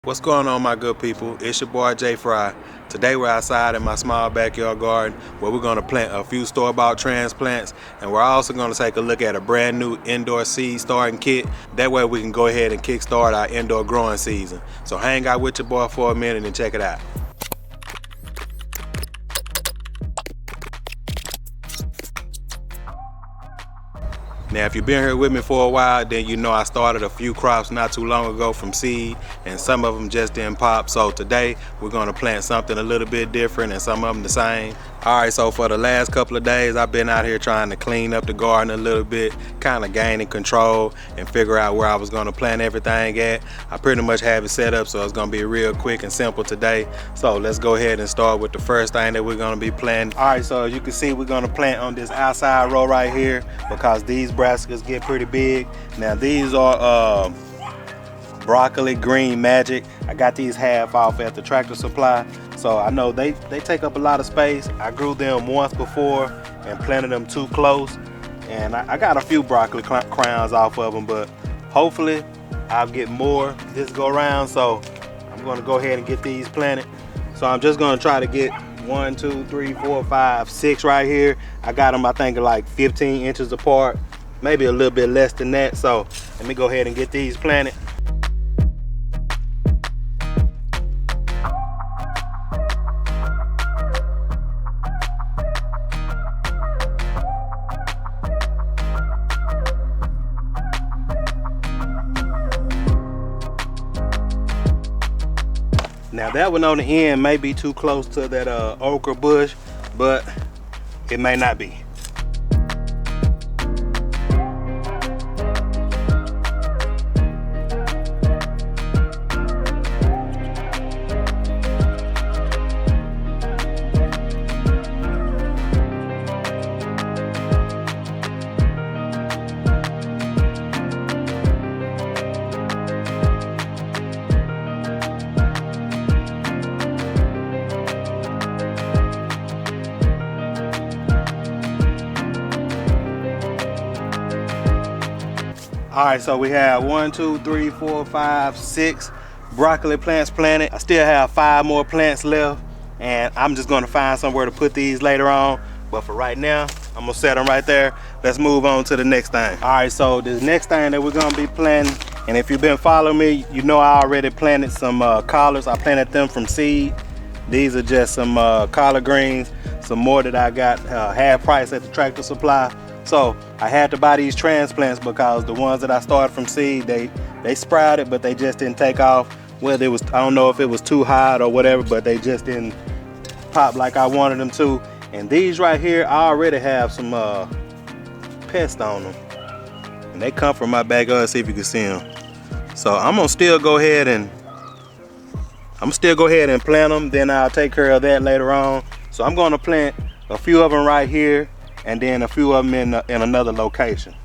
What's going on, my good people? It's your boy Jay Fry. Today we're outside in my small backyard garden where we're going to plant a few store-bought transplants, and we're also going to take a look at a brand new indoor seed starting kit. That way we can go ahead and kickstart our indoor growing season. So hang out with your boy for a minute and check it out. Now, if you've been here with me for a while, then you know I started a few crops not too long ago from seed, and some of them just didn't pop. So today we're going to plant something a little bit different and some of them the same. All right, so for the last couple of days, I've been out here trying to clean up the garden a little bit, kind of gaining control and figure out where I was going to plant everything at. I pretty much have it set up, so it's going to be real quick and simple today. So let's go ahead and start with the first thing that we're going to be planting. All right, so as you can see, we're going to plant on this outside row right here because these brassicas get pretty big. Now these are broccoli green magic. I got these half off at the Tractor Supply, so I know they take up a lot of space. I grew them once before and planted them too close, and I got a few broccoli crowns off of them, but hopefully I'll get more this go around. So I'm going to go ahead and get these planted. So I'm just going to try to get 1, 2, 3, 4, 5, 6 right here. I got them, I think, like 15 inches apart, maybe a little bit less than that. So let me go ahead and get these planted. Now that one on the end may be too close to that okra bush, but it may not be. All right, so we have 1, 2, 3, 4, 5, 6 broccoli plants planted. I still have 5 more plants left, and I'm just gonna find somewhere to put these later on. But for right now, I'm gonna set them right there. Let's move on to the next thing. All right, so the next thing that we're gonna be planting, and if you've been following me, you know I already planted some collards. I planted them from seed. These are just some collard greens, some more that I got half price at the Tractor Supply. So I had to buy these transplants because the ones that I started from seed, they sprouted, but they just didn't take off. Whether it was, I don't know if it was too hot or whatever, but they just didn't pop like I wanted them to. And these right here, I already have some pests on them, and they come from my backyard. Let's see if you can see them. So I'm gonna still go ahead and plant them. Then I'll take care of that later on. So I'm gonna plant a few of them right here, and then a few of them in another location.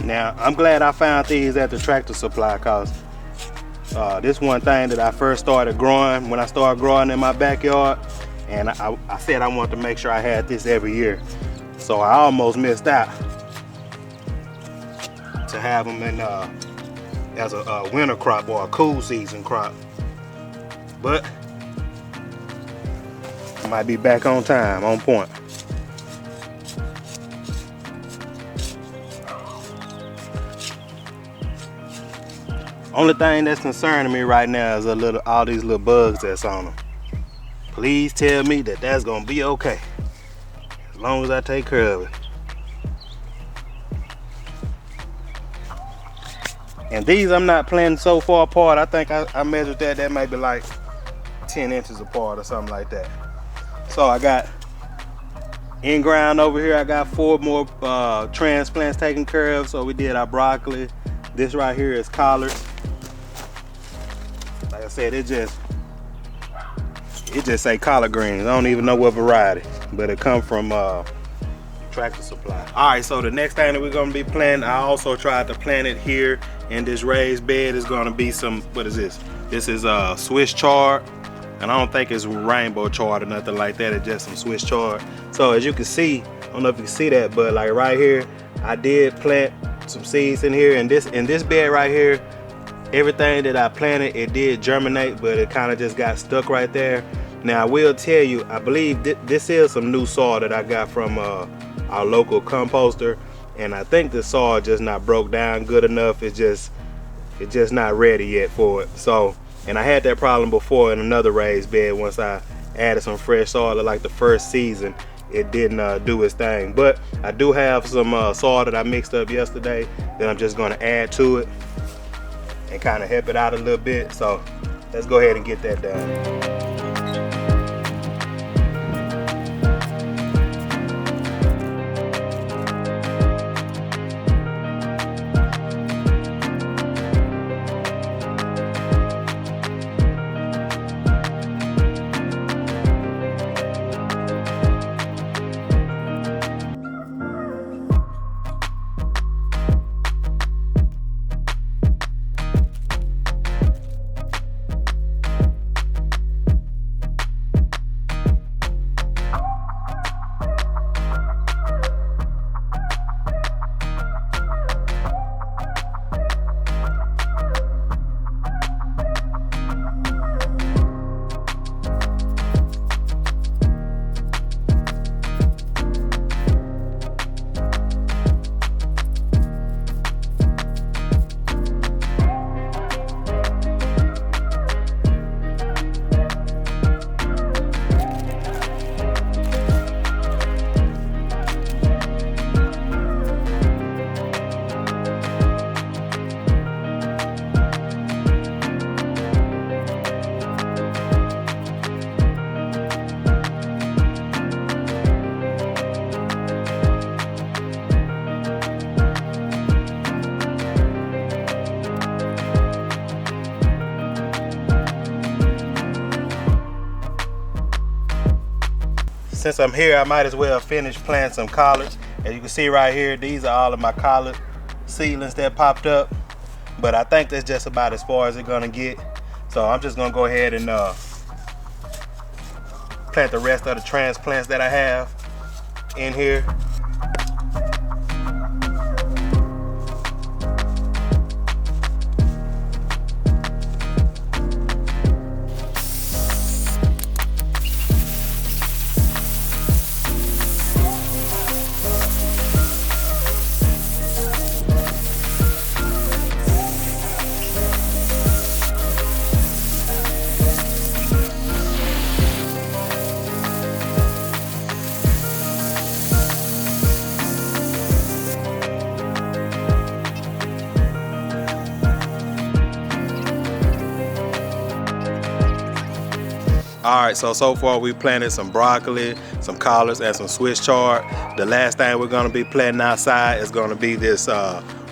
Now, I'm glad I found these at the Tractor Supply, because this one thing that I first started growing when I started growing in my backyard, and I said I wanted to make sure I had this every year. So I almost missed out to have them in as a winter crop or a cool season crop. But I might be back on time, on point. Only thing that's concerning me right now is all these little bugs that's on them. Please tell me that that's gonna be okay, as long as I take care of it. And these I'm not planting so far apart. I think I measured that may be like 10 inches apart or something like that. So I got in ground over here, I got 4 more transplants taken care of. So we did our broccoli. This right here is collards. Like I said, it just say collard greens. I don't even know what variety. but it come from Tractor Supply. All right, so the next thing that we're gonna be planting, I also tried to plant it here in this raised bed. Is gonna be some, what is this? This is Swiss chard, and I don't think it's rainbow chard or nothing like that. It's just some Swiss chard. So as you can see, I don't know if you can see that, but like right here, I did plant some seeds in here, and in this bed right here, everything that I planted, it did germinate, but it kind of just got stuck right there. Now I will tell you, I believe this is some new soil that I got from our local composter, and I think the soil just not broke down good enough. It's just not ready yet for it. So, and I had that problem before in another raised bed. Once I added some fresh soil, like the first season, it didn't do its thing. But I do have some soil that I mixed up yesterday that I'm just going to add to it and kind of help it out a little bit. So let's go ahead and get that done. Since I'm here, I might as well finish planting some collards. As you can see right here, these are all of my collard seedlings that popped up. But I think that's just about as far as it's gonna get. So I'm just gonna go ahead and plant the rest of the transplants that I have in here. All right, so far we planted some broccoli, some collards, and some Swiss chard. The last thing we're gonna be planting outside is gonna be this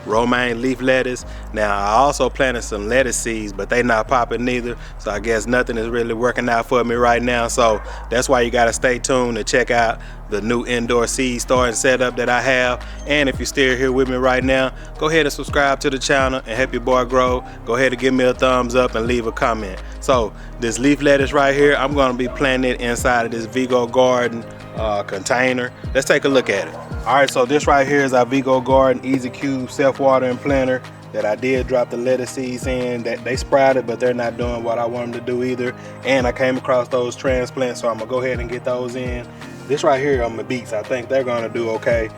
romaine leaf lettuce. Now I also planted some lettuce seeds, but they not popping neither. So I guess nothing is really working out for me right now. So that's why you gotta stay tuned to check out the new indoor seed starting setup that I have. And if you're still here with me right now, go ahead and subscribe to the channel and help your boy grow. Go ahead and give me a thumbs up and leave a comment. So this leaf lettuce right here, I'm gonna be planting it inside of this Vigo Garden container. Let's take a look at it. All right, so this right here is our Vigo Garden Easy Cube self-watering planter that I did drop the lettuce seeds in. That they sprouted, but they're not doing what I want them to do either. And I came across those transplants, so I'm gonna go ahead and get those in. This right here on my beets, I think they're gonna do okay.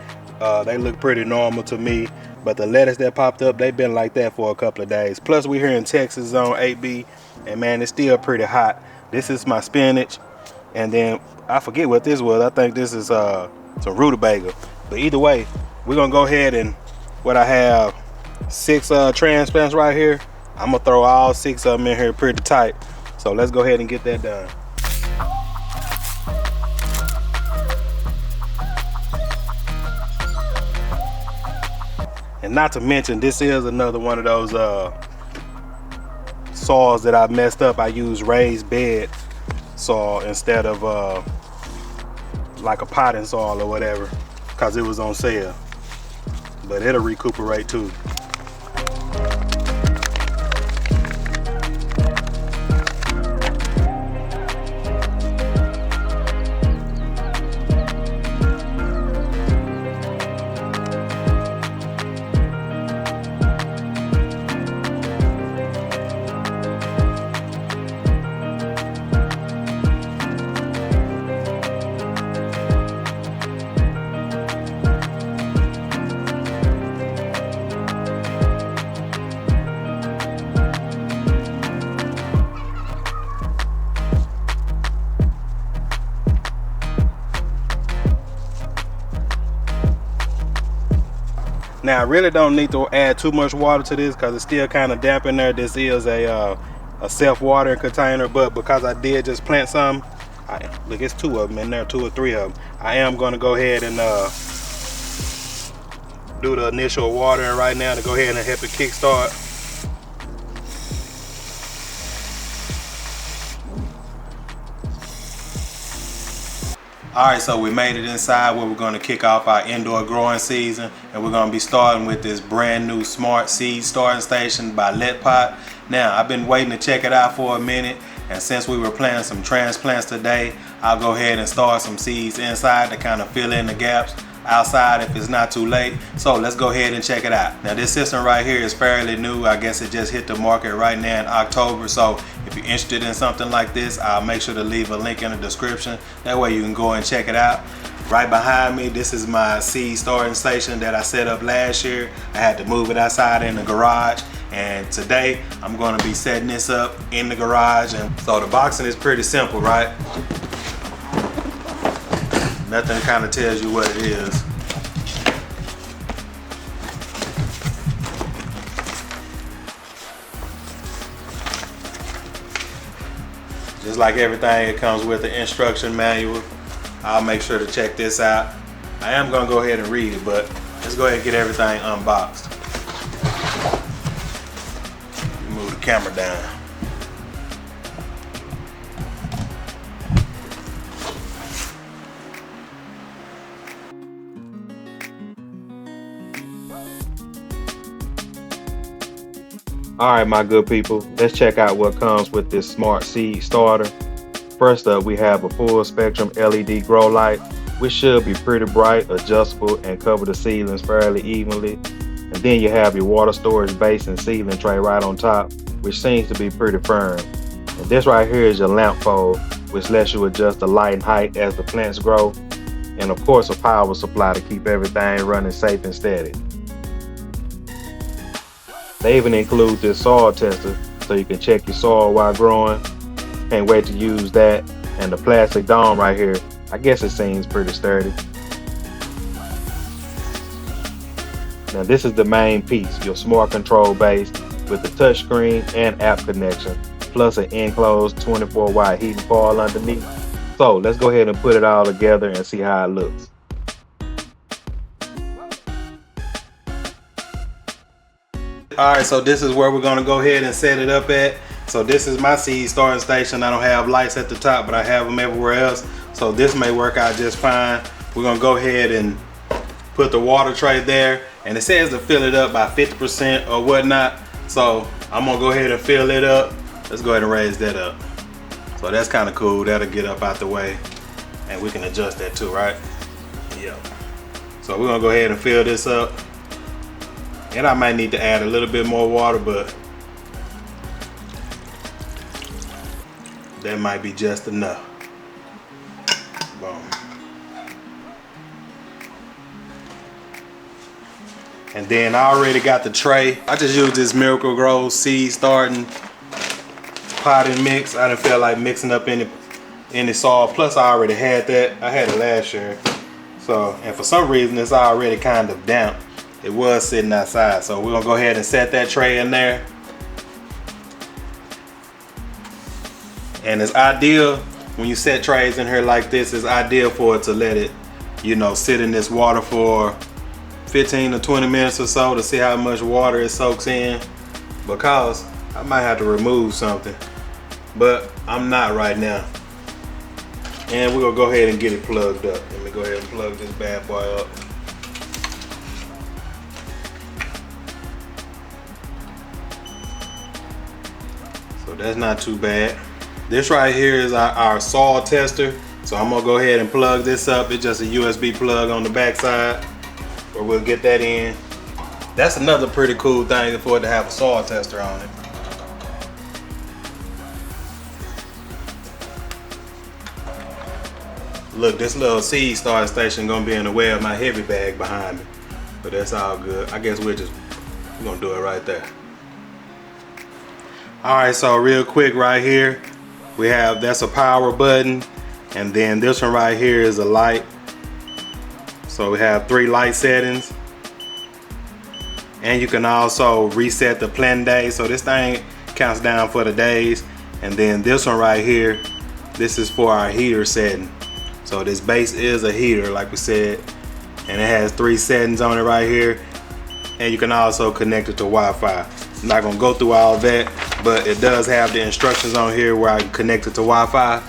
They look pretty normal to me, but the lettuce that popped up, they've been like that for a couple of days. Plus we're here in Texas, zone 8B, and man, it's still pretty hot. This is my spinach, and then I forget what this was. I think this is some rutabaga. But either way, we're gonna go ahead and, what I have 6 transplants right here. I'm gonna throw all 6 of them in here pretty tight. So let's go ahead and get that done. And not to mention, this is another one of those soils that I messed up. I used raised bed soil instead of like a potting soil or whatever, because it was on sale. But it'll recuperate too. Now I really don't need to add too much water to this because it's still kind of damp in there. This is a self-watering container, but because I did just plant some, look, it's 2 of them in there, 2 or 3 of them. I am going to go ahead and do the initial watering right now to go ahead and help it kickstart. Alright, so we made it inside where we're going to kick off our indoor growing season, and we're going to be starting with this brand new smart seed starting station by LetPot. Now, I've been waiting to check it out for a minute, and since we were planting some transplants today, I'll go ahead and start some seeds inside to kind of fill in the gaps outside if it's not too late. So let's go ahead and check it out. Now this system right here is fairly new. I guess it just hit the market right now in October. So if you're interested in something like this, I'll make sure to leave a link in the description. That way you can go and check it out. Right behind me, this is my seed starting station that I set up last year. I had to move it outside in the garage, and today I'm going to be setting this up in the garage. And so the boxing is pretty simple, right? Nothing kind of tells you what it is. Just like everything, it comes with the instruction manual. I'll make sure to check this out. I am gonna go ahead and read it, but let's go ahead and get everything unboxed. Move the camera down. All right, my good people, let's check out what comes with this smart seed starter. First up, we have a full spectrum LED grow light, which should be pretty bright, adjustable, and cover the seedlings fairly evenly. And then you have your water storage base and seedling tray right on top, which seems to be pretty firm. And this right here is your lamp pole, which lets you adjust the light and height as the plants grow. And of course, a power supply to keep everything running safe and steady. They even include this soil tester so you can check your soil while growing. Can't wait to use that. And the plastic dome right here, I guess it seems pretty sturdy. Now this is the main piece, your smart control base with the touchscreen and app connection, plus an enclosed 24-watt heating coil underneath. So let's go ahead and put it all together and see how it looks. Alright, so this is where we're going to go ahead and set it up at. So this is my seed starting station. I don't have lights at the top, but I have them everywhere else. So this may work out just fine. We're going to go ahead and put the water tray there. And it says to fill it up by 50% or whatnot. So I'm going to go ahead and fill it up. Let's go ahead and raise that up. So that's kind of cool. That'll get up out the way. And we can adjust that too, right? Yeah. So we're going to go ahead and fill this up. And I might need to add a little bit more water, but that might be just enough. Boom. And then I already got the tray. I just used this Miracle Grow seed starting potting mix. I didn't feel like mixing up any soil. Plus I already had that. I had it last year. So, and for some reason it's already kind of damp. It was sitting outside, so we're gonna go ahead and set that tray in there. And it's ideal when you set trays in here like this, it's ideal for it to let it, you know, sit in this water for 15 to 20 minutes or so to see how much water it soaks in, because I might have to remove something, but I'm not right now. And we're gonna go ahead and get it plugged up. Let me go ahead and plug this bad boy up. So that's not too bad. This right here is our soil tester. So I'm gonna go ahead and plug this up. It's just a USB plug on the back side, where we'll get that in. That's another pretty cool thing for it to have a soil tester on it. Look, this little seed starter station gonna be in the way of my heavy bag behind me, but that's all good. I guess we're gonna do it right there. All right, so real quick right here, that's a power button, and then this one right here is a light. So we have 3 light settings, and you can also reset the planting day. So this thing counts down for the days, and then this one right here, this is for our heater setting. So this base is a heater, like we said, and it has 3 settings on it right here, and you can also connect it to Wi-Fi. I'm not gonna go through all that, but it does have the instructions on here where I can connect it to Wi-Fi.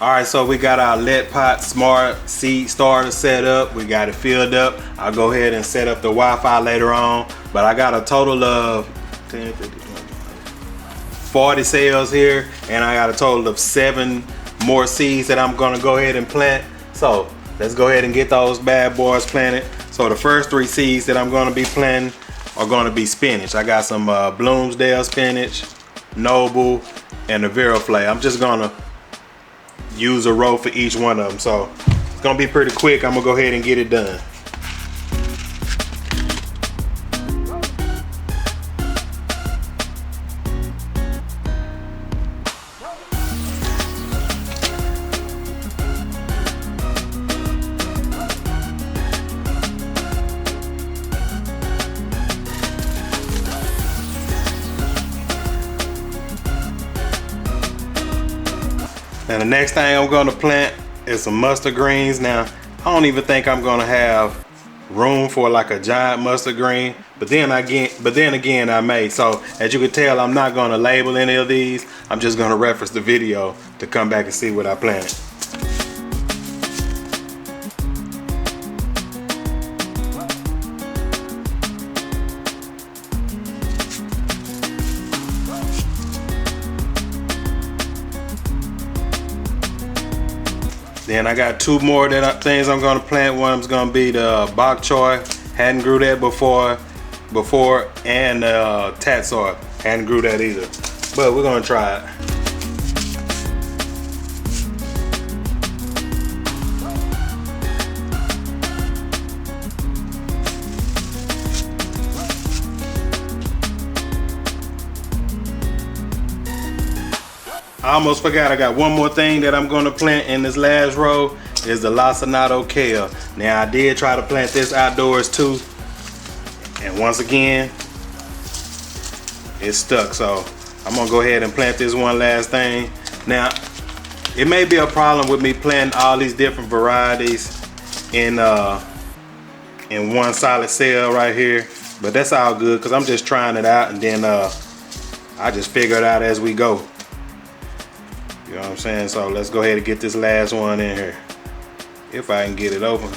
All right, so we got our LetPot smart seed starter set up. We got it filled up. I'll go ahead and set up the Wi-Fi later on, but I got a total of 10, 50, 40 cells here, and I got a total of 7 more seeds that I'm gonna go ahead and plant. So let's go ahead and get those bad boys planted. So the first 3 seeds that I'm gonna be planting are gonna be spinach. I got some Bloomsdale spinach, Noble, and the Veriflay. I'm just gonna use a row for each one of them. So it's gonna be pretty quick. I'm gonna go ahead and get it done. Now the next thing I'm gonna plant is some mustard greens. Now I don't even think I'm gonna have room for like a giant mustard green, but then again I may. So as you can tell, I'm not gonna label any of these. I'm just gonna reference the video to come back and see what I planted. Then I got 2 more things I'm gonna plant. One is gonna be the bok choy. Hadn't grew that before, and tatsoi. Hadn't grew that either, but we're gonna try it. I almost forgot, I got one more thing that I'm gonna plant in this last row is the lacinato kale. Now I did try to plant this outdoors too, and once again, it's stuck. So I'm gonna go ahead and plant this one last thing. Now, it may be a problem with me planting all these different varieties in one solid cell right here, but that's all good because I'm just trying it out, and then I just figure it out as we go. You know what I'm saying? So let's go ahead and get this last one in here, if I can get it open.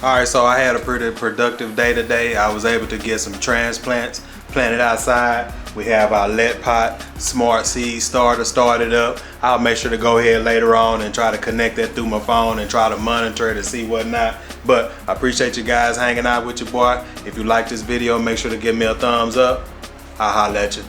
Alright, so I had a pretty productive day today. I was able to get some transplants planted outside. We have our LetPot smart seed starter started up. I'll make sure to go ahead later on and try to connect that through my phone and try to monitor it and see whatnot. But I appreciate you guys hanging out with your boy. If you like this video, make sure to give me a thumbs up. I'll holler at you.